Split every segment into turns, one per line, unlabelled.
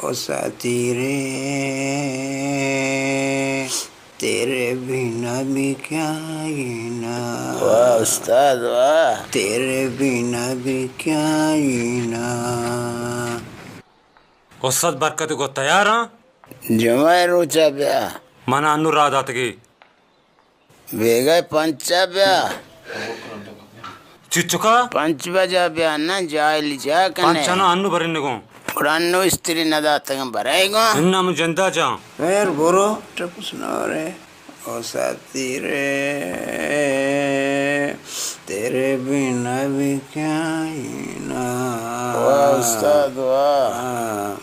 او ساتھی رے تیرے بنا بھی کیا جینا.
واہ استاد واہ.
تیرے بنا بھی کیا جینا.
استاد برکت کو تیار ہاں
جمعہ روچا بیا
من అనురాధాతకి
ಬೇಗ ಪಂಚ ಬ್ಯಾ
ಚಿಚ್ಚುಕ
ಪಂಚ ಬಜಾ ಬ್ಯಾ ನ ಜಾಯಿಲಿ ಜಾ ಕನೆ
ಪಂಚನ ಅನ್ನು ಬರಿನ್ನಿಗೋ
ಉಡನ್ನು ಇಸ್ತ್ರಿ ನದಾತಂಗ ಬರೈಗೋ
ಇನ್ನಮ ಜಂತಾ ಚಾ
پھر برو ٹپ سنا رے او ساتھی رے تیرے بنا بھی کیا جینا.
واہ استاد واہ.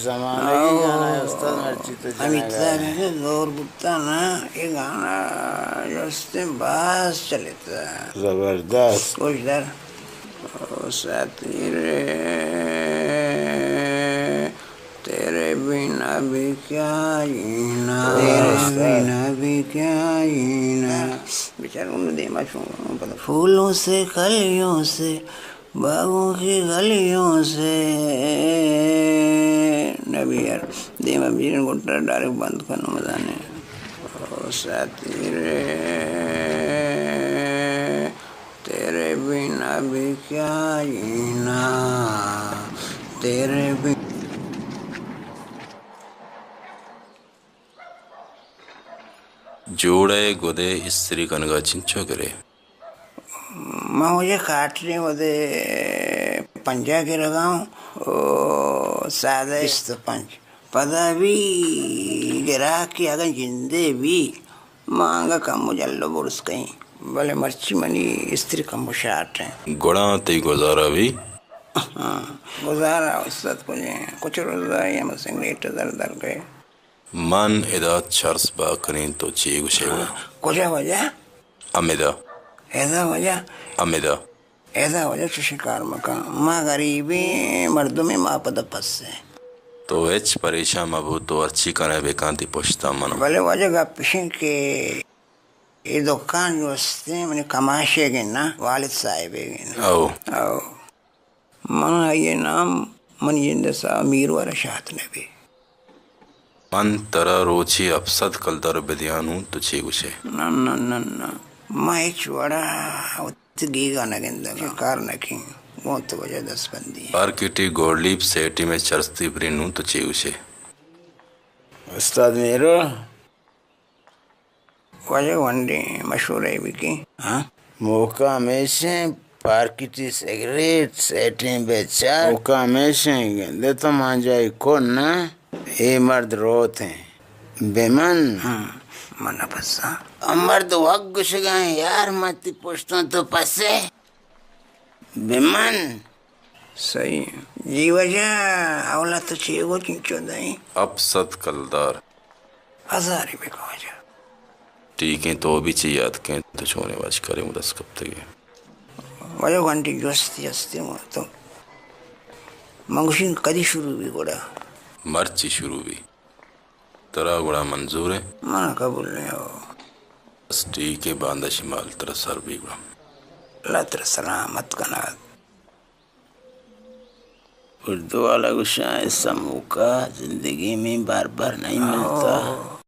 زمانے کی گانا ہے استاد مرچی تو
امیتابھ سے دور بتا نا یہ گانا جو اس سے باس چلے تھا
زبردست.
کچھ در او ساتھی رے تیرے بنا بھی کیا جینا. تیرے بنا بھی کیا جینا. بیچاروں نے دیما چھوڑا پھولوں سے کلیوں سے باغوں کی گلیوں سے نبی یار دیما بیرن گھٹا ڈائریکٹ بند کرنا مزہ نہیں. او ساتھی رے تیرے بنا بھی کیا جینا. تیرے بنا
جوڑے گودے استری کنگا چنچو کرے
میں مجھے کاٹنے ہوتے پنجا کے لگاؤں سادہ است پنج پدا بھی گرا کی اگر جندے بھی مانگا کم مجلو برس کہیں بلے مرچی منی استری کم بشارٹ ہیں
گوڑا تی گزارا بھی
گزارا استاد کو جائیں کچھ روزہ یا مسنگ ریٹ در در گئے
من ادا چرس با کریں تو چی گوشے گا
کچھ وجہ
امیدہ
ایسا وجہ
امیدہ
ایسا وجہ چو شکار مکان ماں غریبی مردمی ماں پدہ پس سے
تو ایچ پریشان مبو تو اچھی کنے بیکانتی پوشتا منو
بلے وجہ گا پشن کے یہ دکان جو استے منی کماشے گئے نا والد صاحبے گئے نا
او
من آئیے نام من جند سا امیر والا شاہت نبی
من ترا روچی افسد کل در بدیانو تو چی گوشے
نا نا نا نا میں چوڑا اتگی گا نگندہ شکار نکیں وہ تو وجہ دس بندی
پارکیٹی گوڑلیپ سیٹی میں چرستی برینو تو چی گوشے
استاد میرو
وجہ ونڈی مشہور ہے بھی کی
موقع ہمیشہ پارکیٹی سیگریٹ سیٹیں بیچا موقع ہمیشہ گندے تو مانجائی کون نا اے مرد روت ہیں بے من
منہ پسا
مرد وقت گوش گئے یار ماتی پوشتوں تو پسے بے من
صحیح جی وجہ اولا تو چیئے گو چنچو دائیں
افسد کلدار
ہزاری بے کو وجہ
ٹھیکیں تو بھی چی یاد کہیں تو چھونے واج کریں مدس کب تگے
وجہ گھنٹی جوستی ہستی ہوں تو منگوشین کدی شروع بھی گوڑا
مرچی شروع بھی ترا گوڑا منظور ہے
مانا قبول نہیں ہو
بس ٹھیکیں باندہ شمال ترا سر بھی گوڑا
اللہ تر سلامت کنا
اردو والا گوشا ایسا موقع زندگی میں بار بار نہیں ملتا